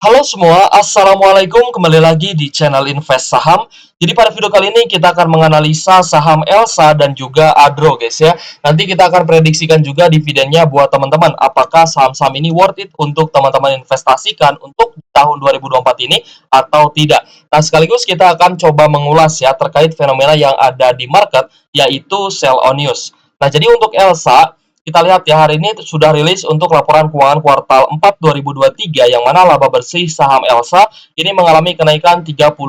Halo semua, Assalamualaikum. Kembali lagi di channel Invest Saham. Jadi pada video kali ini kita akan menganalisa saham Elsa dan juga Adro guys ya. Nanti kita akan prediksikan juga dividennya buat teman-teman. Apakah saham-saham ini worth it untuk teman-teman investasikan untuk tahun 2024 ini atau tidak. Nah sekaligus kita akan coba mengulas ya terkait fenomena yang ada di market yaitu sell on news. Nah jadi untuk Elsa kita lihat ya, hari ini sudah rilis untuk laporan keuangan kuartal 4 2023 yang mana laba bersih saham Elsa ini mengalami kenaikan 33%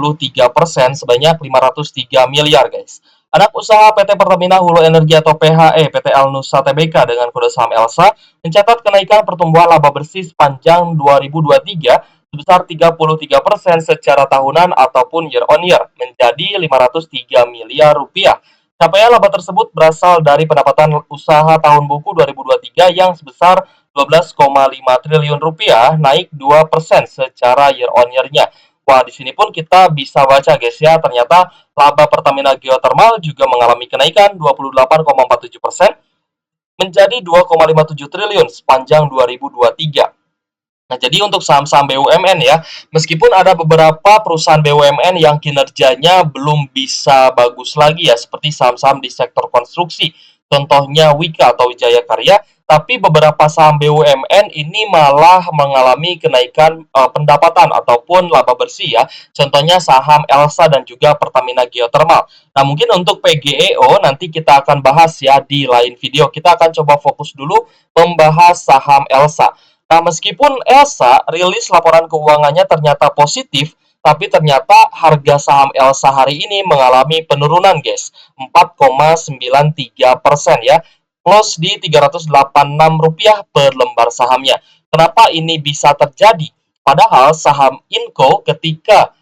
sebanyak 503 miliar guys. Anak usaha PT Pertamina Hulu Energi atau PHE PTL Nusa Tbk dengan kode saham Elsa mencatat kenaikan pertumbuhan laba bersih sepanjang 2023 sebesar 33% secara tahunan ataupun year on year menjadi 503 miliar rupiah. Capaian laba tersebut berasal dari pendapatan usaha tahun buku 2023 yang sebesar 12,5 triliun rupiah, naik 2% secara year on year-nya. Wah, di sini pun kita bisa baca guys ya, ternyata laba Pertamina Geothermal juga mengalami kenaikan 28,47% menjadi 2,57 triliun sepanjang 2023. Nah, jadi untuk saham-saham BUMN ya, meskipun ada beberapa perusahaan BUMN yang kinerjanya belum bisa bagus lagi ya, seperti saham-saham di sektor konstruksi, contohnya Wika atau Wijaya Karya, tapi beberapa saham BUMN ini malah mengalami kenaikan pendapatan ataupun laba bersih ya, contohnya saham Elsa dan juga Pertamina Geothermal. Nah, mungkin untuk PGEO nanti kita akan bahas ya di lain video. Kita akan coba fokus dulu membahas saham Elsa. Nah, meskipun Elsa rilis laporan keuangannya ternyata positif, tapi ternyata harga saham Elsa hari ini mengalami penurunan, guys. 4,93% ya. Close di Rp386 per lembar sahamnya. Kenapa ini bisa terjadi? Padahal saham Inco ketika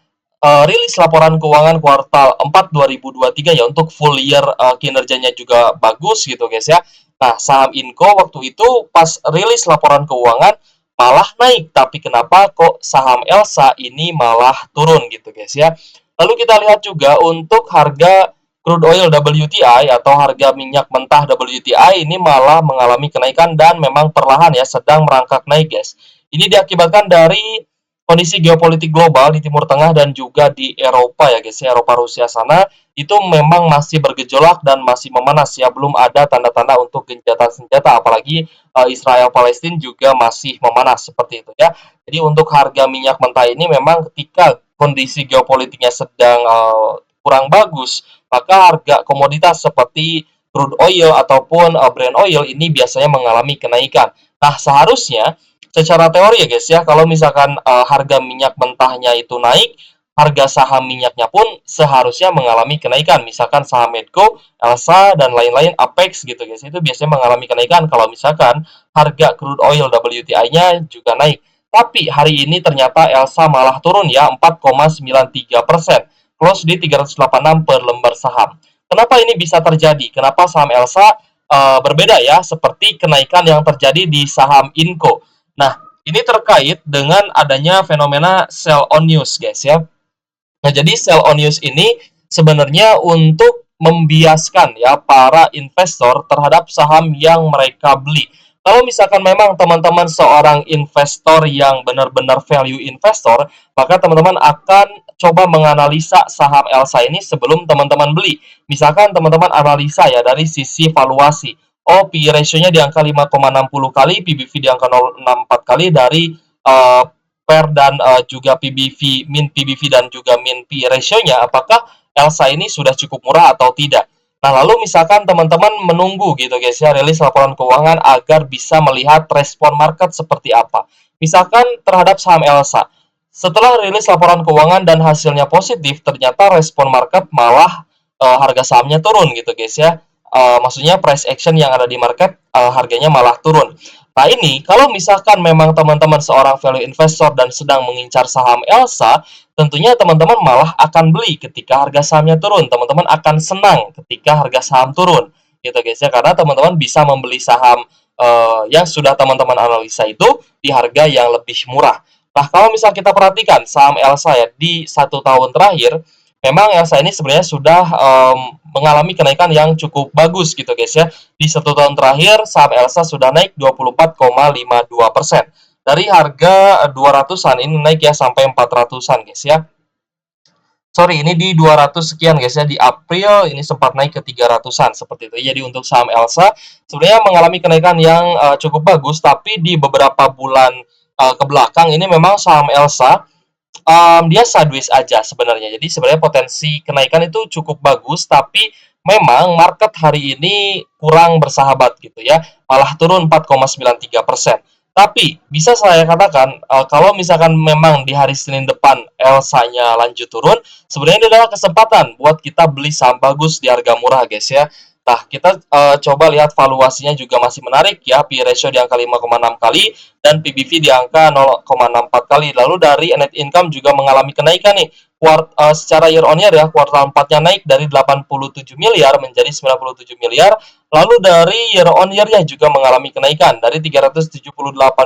rilis laporan keuangan kuartal 4 2023 ya untuk full year kinerjanya juga bagus gitu guys ya. Nah, saham Inco waktu itu pas rilis laporan keuangan malah naik, tapi kenapa kok saham Elsa ini malah turun gitu guys ya. Lalu kita lihat juga untuk harga crude oil WTI atau harga minyak mentah WTI ini malah mengalami kenaikan dan memang perlahan ya sedang merangkak naik guys. Ini diakibatkan dari kondisi geopolitik global di Timur Tengah dan juga di Eropa ya guys ya, Eropa Rusia sana itu memang masih bergejolak dan masih memanas ya, belum ada tanda-tanda untuk gencatan senjata, apalagi Israel Palestina juga masih memanas seperti itu ya. Jadi untuk harga minyak mentah ini memang ketika kondisi geopolitiknya sedang kurang bagus, maka harga komoditas seperti crude oil ataupun Brent oil ini biasanya mengalami kenaikan. Nah, seharusnya secara teori ya guys ya, kalau misalkan harga minyak mentahnya itu naik, harga saham minyaknya pun seharusnya mengalami kenaikan. Misalkan saham Medco, Elsa, dan lain-lain, Apex gitu guys, itu biasanya mengalami kenaikan kalau misalkan harga crude oil WTI-nya juga naik. Tapi hari ini ternyata Elsa malah turun ya 4,93%, close di 386 per lembar saham. Kenapa ini bisa terjadi? Kenapa saham Elsa berbeda ya, seperti kenaikan yang terjadi di saham Inco. Nah, ini terkait dengan adanya fenomena sell on news, guys ya. Nah, jadi sell on news ini sebenarnya untuk membiaskan ya para investor terhadap saham yang mereka beli. Kalau misalkan memang teman-teman seorang investor yang benar-benar value investor, maka teman-teman akan coba menganalisa saham Elsa ini sebelum teman-teman beli. Misalkan teman-teman analisa ya dari sisi valuasi. Oh, PE ratio-nya di angka 5,60 kali, PBV di angka 0,64 kali dari PER dan juga min PBV dan juga min PE ratio-nya, apakah Elsa ini sudah cukup murah atau tidak. Nah, lalu misalkan teman-teman menunggu gitu guys ya, rilis laporan keuangan agar bisa melihat respon market seperti apa. Misalkan terhadap saham Elsa, setelah rilis laporan keuangan dan hasilnya positif, ternyata respon market malah harga sahamnya turun gitu guys ya. Maksudnya price action yang ada di market harganya malah turun. Nah, ini kalau misalkan memang teman-teman seorang value investor dan sedang mengincar saham Elsa, tentunya teman-teman malah akan beli ketika harga sahamnya turun. Teman-teman akan senang ketika harga saham turun. Gitu guys ya, karena teman-teman bisa membeli saham yang sudah teman-teman analisa itu di harga yang lebih murah. Nah, kalau misal kita perhatikan saham Elsa ya di 1 tahun terakhir, memang Elsa ini sebenarnya sudah mengalami kenaikan yang cukup bagus gitu guys ya. Di 1 tahun terakhir, saham Elsa sudah naik 24,52%. dari harga 200-an ini naik ya sampai 400-an guys ya. Sorry, ini di 200 sekian guys ya. Di April ini sempat naik ke 300-an seperti itu. Jadi untuk saham Elsa sebenarnya mengalami kenaikan yang cukup bagus, tapi di beberapa bulan ke belakang ini memang saham Elsa dia sideways aja sebenarnya. Jadi sebenarnya potensi kenaikan itu cukup bagus, tapi memang market hari ini kurang bersahabat gitu ya. Malah turun 4,93%. Tapi bisa saya katakan kalau misalkan memang di hari Senin depan Elsa-nya lanjut turun, sebenarnya ini adalah kesempatan buat kita beli saham bagus di harga murah guys ya. Nah, kita coba lihat valuasinya juga masih menarik ya. P/E ratio di angka 5,6 kali dan PBV di angka 0,64 kali. Lalu dari net income juga mengalami kenaikan nih. Secara year on year ya, kuartal 4-nya naik dari 87 miliar menjadi 97 miliar. Lalu dari year on year-nya juga mengalami kenaikan dari 378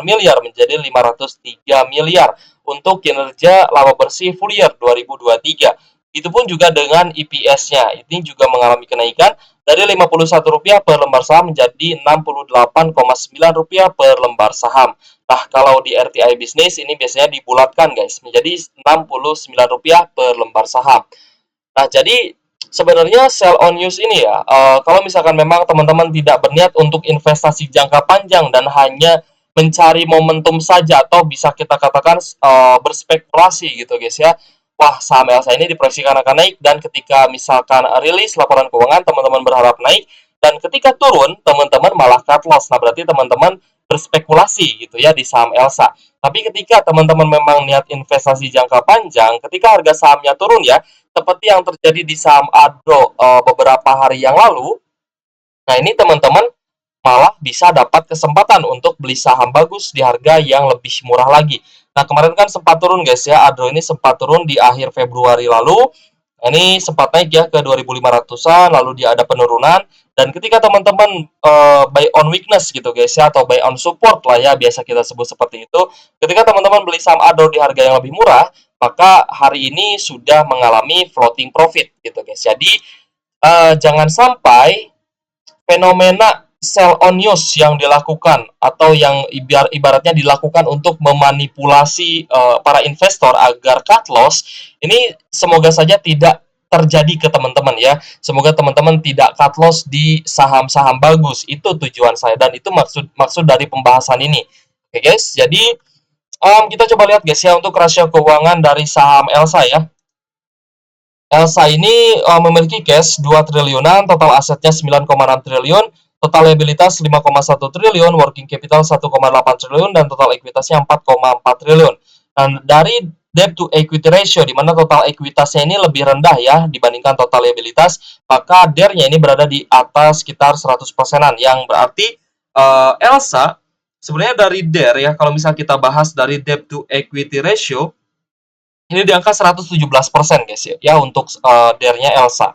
miliar menjadi 503 miliar untuk kinerja laba bersih full year 2023. Itu pun juga dengan EPS-nya. Ini juga mengalami kenaikan dari Rp51 per lembar saham menjadi Rp68,9 per lembar saham. Nah, kalau di RTI bisnis ini biasanya dibulatkan guys, menjadi Rp69 per lembar saham. Nah, jadi sebenarnya sell on news ini ya, kalau misalkan memang teman-teman tidak berniat untuk investasi jangka panjang dan hanya mencari momentum saja atau bisa kita katakan berspekulasi gitu guys ya. Wah, saham Elsa ini diproyeksikan akan naik dan ketika misalkan rilis laporan keuangan teman-teman berharap naik dan ketika turun teman-teman malah cut loss. Nah, berarti teman-teman berspekulasi gitu ya di saham Elsa. Tapi ketika teman-teman memang niat investasi jangka panjang, ketika harga sahamnya turun ya, seperti yang terjadi di saham ADRO beberapa hari yang lalu. Nah, ini teman-teman malah bisa dapat kesempatan untuk beli saham bagus di harga yang lebih murah lagi. Nah, kemarin kan sempat turun guys ya, ADRO ini sempat turun di akhir Februari lalu. Ini sempat naik ya ke 2.500-an, lalu dia ada penurunan. Dan ketika teman-teman buy on weakness gitu guys ya, atau buy on support lah ya, biasa kita sebut seperti itu. Ketika teman-teman beli saham ADRO di harga yang lebih murah, maka hari ini sudah mengalami floating profit gitu guys. Jadi jangan sampai fenomena sell on news yang dilakukan atau yang ibaratnya dilakukan untuk memanipulasi para investor agar cut loss ini semoga saja tidak terjadi ke teman-teman ya. Semoga teman-teman tidak cut loss di saham-saham bagus. Itu tujuan saya dan itu maksud dari pembahasan ini. Oke guys, jadi kita coba lihat guys ya untuk rasio keuangan dari saham Elsa ya. Elsa ini memiliki cash 2 triliunan, total asetnya 9,6 triliun, total liabilitas 5,1 triliun, working capital 1,8 triliun, dan total ekuitasnya 4,4 triliun. Dan dari debt to equity ratio, di mana total ekuitasnya ini lebih rendah ya dibandingkan total liabilitas, maka DER-nya ini berada di atas sekitar 100%-an, yang berarti Elsa sebenarnya dari DER ya, kalau misal kita bahas dari debt to equity ratio, ini di angka 117% guys ya untuk DER-nya Elsa.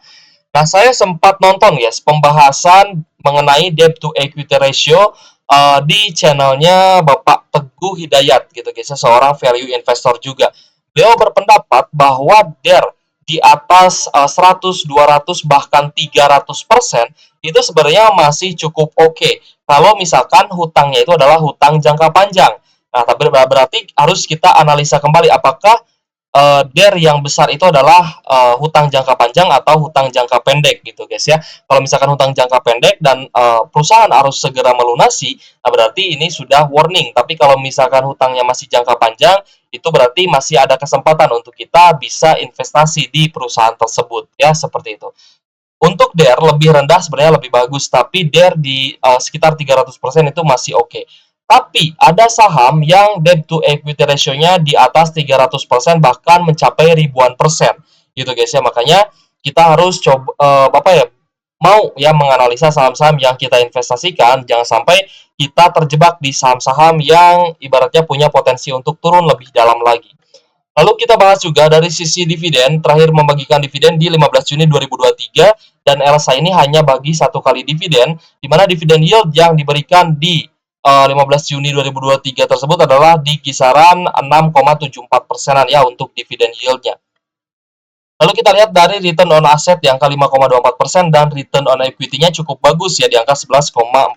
Nah, saya sempat nonton guys pembahasan mengenai debt to equity ratio di channelnya Bapak Teguh Hidayat gitu guys, seorang value investor juga. Beliau berpendapat bahwa DER di atas 100, 200 bahkan 300% itu sebenarnya masih cukup oke. Kalau misalkan hutangnya itu adalah hutang jangka panjang. Nah, tapi berarti harus kita analisa kembali apakah DER yang besar itu adalah hutang jangka panjang atau hutang jangka pendek gitu guys ya. Kalau misalkan hutang jangka pendek dan perusahaan harus segera melunasi, nah berarti ini sudah warning. Tapi kalau misalkan hutangnya masih jangka panjang, itu berarti masih ada kesempatan untuk kita bisa investasi di perusahaan tersebut ya, seperti itu. Untuk DER lebih rendah sebenarnya lebih bagus, tapi DER di sekitar 300% itu masih oke. Tapi ada saham yang debt to equity ratio-nya di atas 300% bahkan mencapai ribuan persen. Gitu guys ya. Makanya kita harus coba mau ya menganalisa saham-saham yang kita investasikan, jangan sampai kita terjebak di saham-saham yang ibaratnya punya potensi untuk turun lebih dalam lagi. Lalu kita bahas juga dari sisi dividen, terakhir membagikan dividen di 15 Juni 2023 dan Elsa ini hanya bagi satu kali dividen, di mana dividen yield yang diberikan di 15 Juni 2023 tersebut adalah di kisaran 6,74%-an ya untuk dividen yield-nya. Lalu kita lihat dari return on asset yang ke 5,24% dan return on equity-nya cukup bagus ya di angka 11,40%.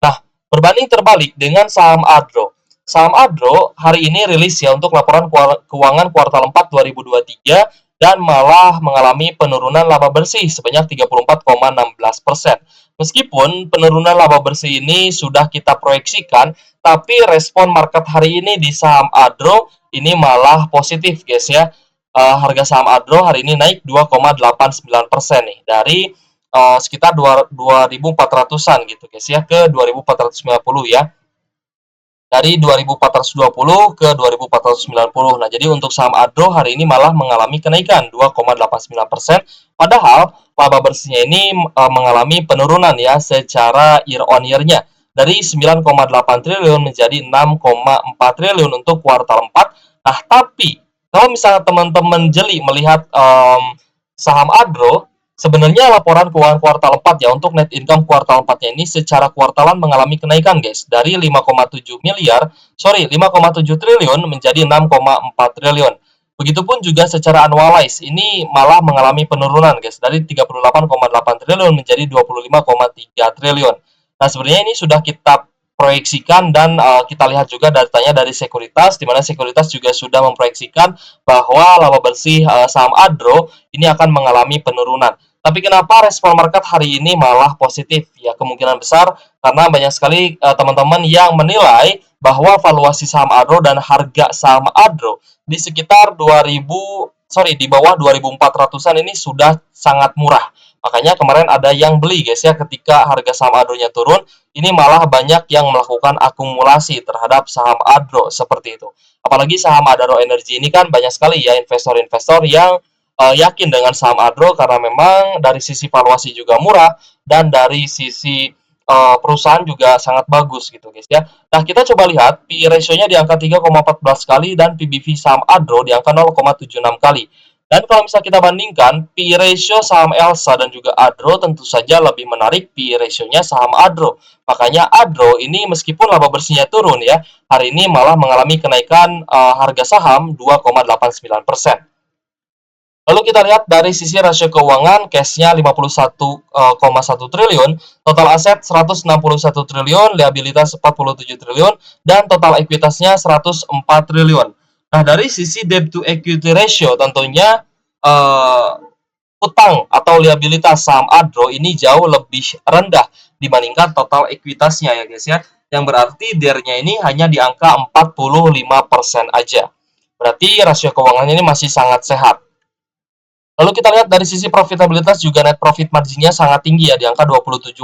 Nah, Berbanding terbalik dengan saham Adro. Saham Adro hari ini rilis ya untuk laporan keuangan kuartal 4 2023 dan malah mengalami penurunan laba bersih sebanyak 34,16%. Meskipun penurunan laba bersih ini sudah kita proyeksikan, tapi respon market hari ini di saham Adro ini malah positif guys ya. Harga saham Adro hari ini naik 2,89% nih dari sekitar 2.400-an gitu guys ya ke 2.490 ya, dari 2.420 ke 2.490. Nah, jadi untuk saham Adro hari ini malah mengalami kenaikan 2,89%, padahal laba bersihnya ini mengalami penurunan ya secara year on year-nya dari 9,8 triliun menjadi 6,4 triliun untuk kuartal 4. Nah, tapi kalau misalnya teman-teman jeli melihat saham Adro, sebenarnya laporan keuangan kuartal 4 ya untuk net income kuartal 4-nya ini secara kuartalan mengalami kenaikan guys dari 5,7 triliun menjadi 6,4 triliun. Begitupun juga secara annualize ini malah mengalami penurunan guys dari 38,8 triliun menjadi 25,3 triliun. Nah, sebenarnya ini sudah kita proyeksikan dan kita lihat juga datanya dari sekuritas, di mana sekuritas juga sudah memproyeksikan bahwa laba bersih saham Adro ini akan mengalami penurunan. Tapi kenapa respon market hari ini malah positif? Ya, kemungkinan besar karena banyak sekali teman-teman yang menilai bahwa valuasi saham Adro dan harga saham Adro di sekitar di bawah 2.400-an ini sudah sangat murah. Makanya kemarin ada yang beli guys ya, ketika harga saham Adro-nya turun, ini malah banyak yang melakukan akumulasi terhadap saham Adro seperti itu. Apalagi saham Adaro Energi ini kan banyak sekali ya investor-investor yang yakin dengan saham Adro karena memang dari sisi valuasi juga murah dan dari sisi perusahaan juga sangat bagus gitu guys ya. Nah, kita coba lihat PE ratio-nya di angka 3,14 kali dan PBV saham Adro di angka 0,76 kali. Dan kalau misalnya kita bandingkan PE ratio saham Elsa dan juga Adro, tentu saja lebih menarik PE ratio-nya saham Adro. Makanya Adro ini meskipun laba bersihnya turun ya, hari ini malah mengalami kenaikan harga saham 2,89%. Lalu kita lihat dari sisi rasio keuangan, cash-nya 51,1 triliun, total aset 161 triliun, liabilitas 47 triliun, dan total ekuitasnya 104 triliun. Nah, dari sisi debt to equity ratio tentunya utang atau liabilitas saham Adro ini jauh lebih rendah dibandingkan total ekuitasnya ya guys ya. Yang berarti DER-nya ini hanya di angka 45% aja. Berarti rasio keuangannya ini masih sangat sehat. Lalu kita lihat dari sisi profitabilitas juga net profit margin-nya sangat tinggi ya di angka 27,5%.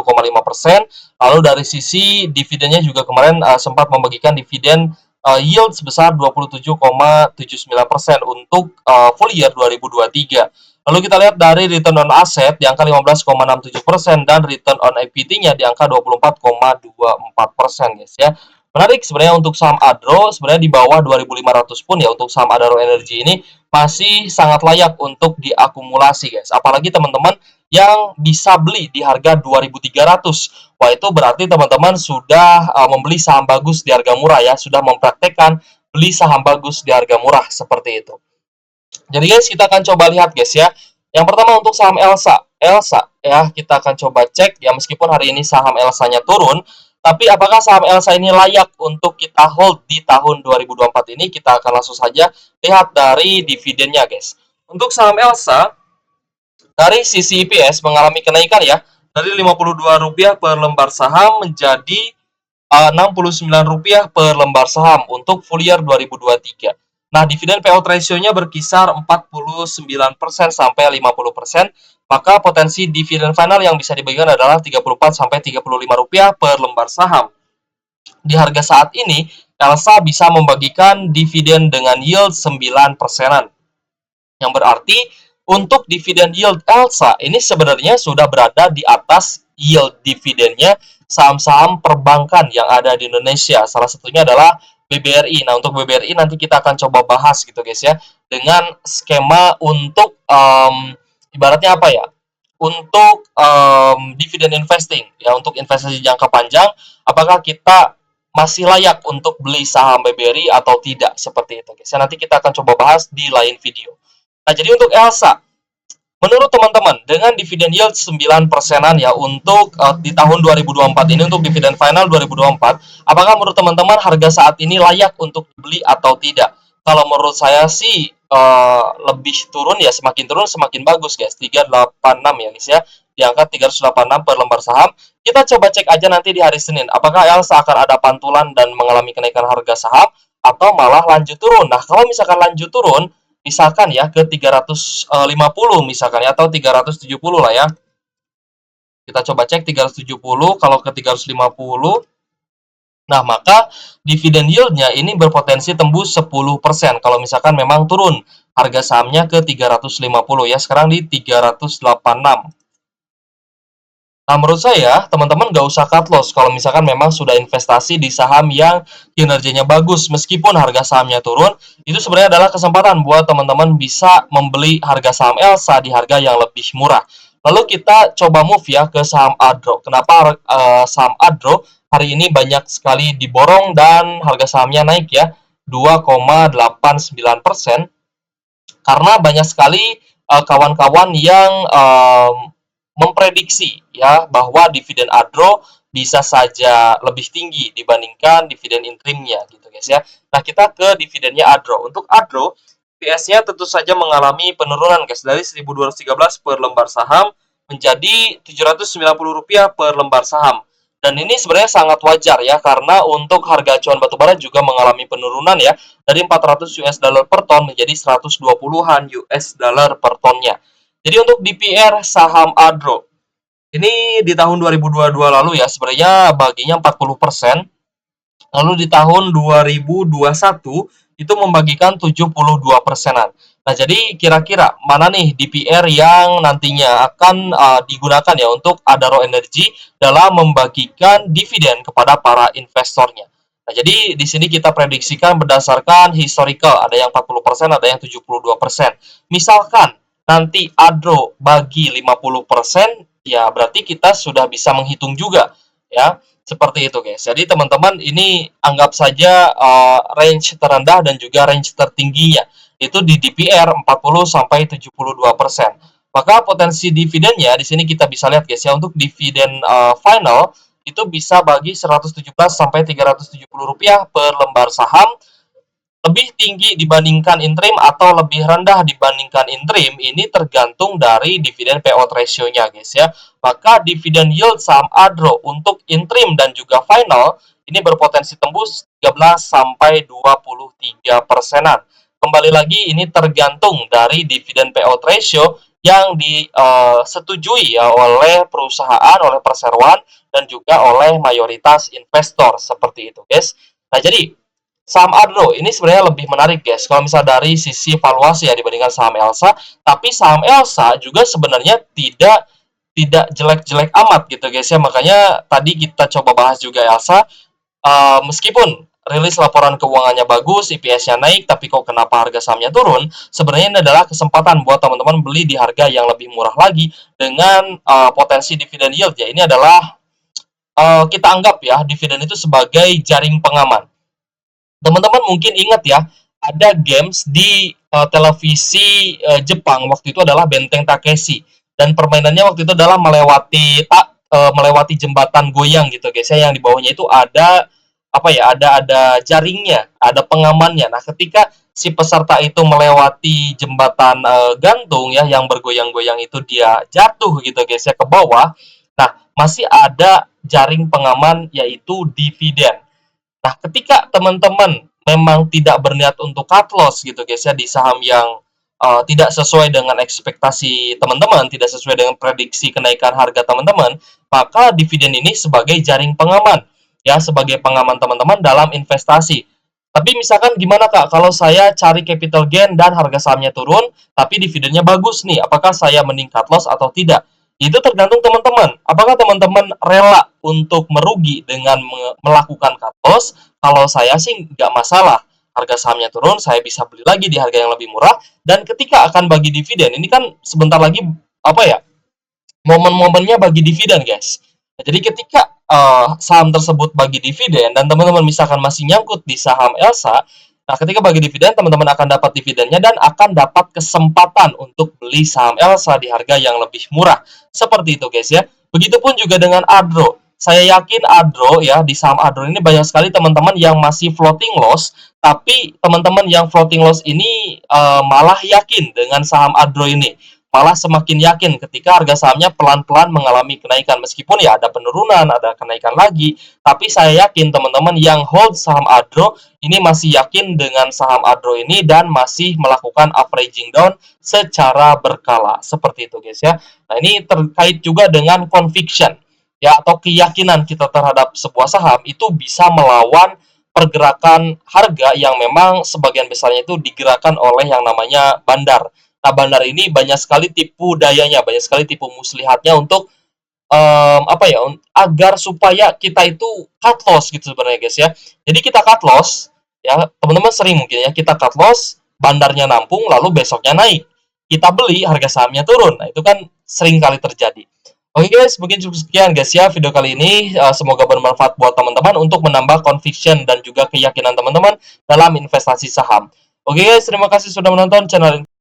Lalu dari sisi dividennya juga kemarin sempat membagikan dividen yield sebesar 27,79% untuk full year 2023. Lalu kita lihat dari return on asset di angka 15,67% dan return on equity-nya di angka 24,24% guys ya. Menarik sebenarnya untuk saham Adro, sebenarnya di bawah 2.500 pun ya untuk saham Adaro Energy ini masih sangat layak untuk diakumulasi guys. Apalagi teman-teman yang bisa beli di harga 2.300. Wah, itu berarti teman-teman sudah membeli saham bagus di harga murah ya, sudah mempraktekkan beli saham bagus di harga murah seperti itu. Jadi guys, kita akan coba lihat guys ya. Yang pertama untuk saham Elsa. Elsa ya, kita akan coba cek ya, meskipun hari ini saham Elsa-nya turun, tapi apakah saham Elsa ini layak untuk kita hold di tahun 2024 ini? Kita akan langsung saja lihat dari dividennya guys. Untuk saham Elsa, dari sisi EPS mengalami kenaikan ya, dari Rp52 per lembar saham menjadi Rp69 per lembar saham untuk full year 2023. Nah, dividen payout ratio-nya berkisar 49% sampai 50%, maka potensi dividen final yang bisa dibagikan adalah Rp34 sampai Rp35 per lembar saham. Di harga saat ini, Elsa bisa membagikan dividen dengan yield 9%-an. Yang berarti untuk dividen yield Elsa ini sebenarnya sudah berada di atas yield dividennya saham-saham perbankan yang ada di Indonesia. Salah satunya adalah BBRI. Nah, untuk BBRI nanti kita akan coba bahas gitu guys ya, dengan skema untuk ibaratnya apa ya? Untuk dividen investing ya, untuk investasi jangka panjang, apakah kita masih layak untuk beli saham BBRI atau tidak seperti itu guys. Ya, nanti kita akan coba bahas di lain video. Nah, jadi untuk Elsa, Menurut teman-teman, dengan dividen yield 9 persenan ya untuk di tahun 2024 ini untuk dividen final 2024, apakah menurut teman-teman harga saat ini layak untuk dibeli atau tidak? Kalau menurut saya sih lebih turun ya, semakin turun semakin bagus guys. 386 ya guys ya. Di angka 386 per lembar saham. Kita coba cek aja nanti di hari Senin. Apakah Elsa akan ada pantulan dan mengalami kenaikan harga saham atau malah lanjut turun. Nah, kalau misalkan lanjut turun, misalkan ya ke 350 misalkan ya, atau 370 lah ya. Kita coba cek 370 kalau ke 350. Nah, maka dividen yield-nya ini berpotensi tembus 10% kalau misalkan memang turun harga sahamnya ke 350 ya. Sekarang di 386. Nah, menurut saya, teman-teman nggak usah cut loss kalau misalkan memang sudah investasi di saham yang kinerjanya bagus. Meskipun harga sahamnya turun, itu sebenarnya adalah kesempatan buat teman-teman bisa membeli harga saham Elsa di harga yang lebih murah. Lalu kita coba move ya ke saham Adro. Kenapa saham Adro hari ini banyak sekali diborong dan harga sahamnya naik ya, 2,89%. Karena banyak sekali kawan-kawan yang memprediksi ya bahwa dividen Adro bisa saja lebih tinggi dibandingkan dividen interimnya gitu guys ya. Nah, kita ke dividennya Adro. Untuk Adro, PS-nya tentu saja mengalami penurunan guys dari 1.213 per lembar saham menjadi Rp790 per lembar saham. Dan ini sebenarnya sangat wajar ya, karena untuk harga acuan batubara juga mengalami penurunan ya, dari 400 US dollar per ton menjadi 120-an US dollar per tonnya. Jadi untuk DPR saham Adro, ini di tahun 2022 lalu ya, sebenarnya baginya 40%. Lalu di tahun 2021 itu membagikan 72 persenan. Nah, jadi kira-kira mana nih DPR yang nantinya akan digunakan ya untuk Adaro Energy dalam membagikan dividen kepada para investornya. Nah, jadi di sini kita prediksikan berdasarkan historical, ada yang 40%, ada yang 72%. Misalkan nanti Adro bagi 50%, ya berarti kita sudah bisa menghitung juga ya. Seperti itu guys. Jadi teman-teman ini anggap saja range terendah dan juga range tertingginya itu di DPR 40 sampai 72%. Maka potensi dividennya di sini kita bisa lihat guys ya, untuk dividen final itu bisa bagi 117 sampai 370 rupiah per lembar saham, lebih tinggi dibandingkan interim atau lebih rendah dibandingkan interim, ini tergantung dari dividen payout ratio-nya guys ya. Maka dividen yield saham Adro untuk interim dan juga final ini berpotensi tembus 13 sampai 23 persenan. Kembali lagi ini tergantung dari dividen payout ratio yang disetujui ya oleh perusahaan, oleh perseroan dan juga oleh mayoritas investor seperti itu guys. Nah, jadi saham Adro ini sebenarnya lebih menarik guys kalau misal dari sisi valuasi ya dibandingkan saham Elsa, tapi saham Elsa juga sebenarnya tidak jelek-jelek amat gitu guys ya. Makanya tadi kita coba bahas juga Elsa, meskipun rilis laporan keuangannya bagus, EPS-nya naik, tapi kok kenapa harga sahamnya turun? Sebenarnya ini adalah kesempatan buat teman-teman beli di harga yang lebih murah lagi dengan potensi dividen yield ya. Ini adalah kita anggap ya dividen itu sebagai jaring pengaman. Teman-teman mungkin ingat ya, ada games di televisi Jepang waktu itu adalah Benteng Takeshi, dan permainannya waktu itu adalah melewati jembatan goyang gitu guys ya, yang di bawahnya itu ada apa ya, ada jaringnya, ada pengamannya. Nah, ketika si peserta itu melewati jembatan gantung ya yang bergoyang-goyang itu, dia jatuh gitu guys ya ke bawah. Nah, masih ada jaring pengaman yaitu dividen. Nah, ketika teman-teman memang tidak berniat untuk cut loss gitu guys ya di saham yang tidak sesuai dengan ekspektasi teman-teman, tidak sesuai dengan prediksi kenaikan harga teman-teman, maka dividen ini sebagai jaring pengaman ya, sebagai pengaman teman-teman dalam investasi. Tapi misalkan gimana Kak kalau saya cari capital gain dan harga sahamnya turun tapi dividennya bagus nih, apakah saya mending cut loss atau tidak? Itu tergantung teman-teman. Apakah teman-teman rela untuk merugi dengan melakukan cut loss? Kalau saya sih nggak masalah. Harga sahamnya turun, saya bisa beli lagi di harga yang lebih murah. Dan ketika akan bagi dividen, ini kan sebentar lagi apa ya, momen-momennya bagi dividen guys. Nah, jadi ketika saham tersebut bagi dividen dan teman-teman misalkan masih nyangkut di saham Elsa, Nah, ketika bagi dividen, teman-teman akan dapat dividennya dan akan dapat kesempatan untuk beli saham Elsa di harga yang lebih murah. Seperti itu, guys ya. Begitupun juga dengan Adro. Saya yakin Adro ya, di saham Adro ini banyak sekali teman-teman yang masih floating loss, tapi teman-teman yang floating loss ini malah yakin dengan saham Adro ini. Malah semakin yakin ketika harga sahamnya pelan-pelan mengalami kenaikan. Meskipun ya ada penurunan, ada kenaikan lagi. Tapi saya yakin teman-teman yang hold saham Adro ini masih yakin dengan saham Adro ini dan masih melakukan averaging down secara berkala. Seperti itu guys ya. Nah, ini terkait juga dengan conviction ya, atau keyakinan kita terhadap sebuah saham itu bisa melawan pergerakan harga yang memang sebagian besarnya itu digerakkan oleh yang namanya bandar. Nah, bandar ini banyak sekali tipu dayanya, banyak sekali tipu muslihatnya untuk apa ya, agar supaya kita itu cut loss gitu sebenarnya guys ya. Jadi kita cut loss ya, teman-teman sering mungkin ya kita cut loss, bandarnya nampung lalu besoknya naik. Kita beli harga sahamnya turun. Nah, itu kan sering kali terjadi. Oke guys, mungkin cukup sekian guys ya video kali ini. Semoga bermanfaat buat teman-teman untuk menambah conviction dan juga keyakinan teman-teman dalam investasi saham. Oke guys, terima kasih sudah menonton channel ini.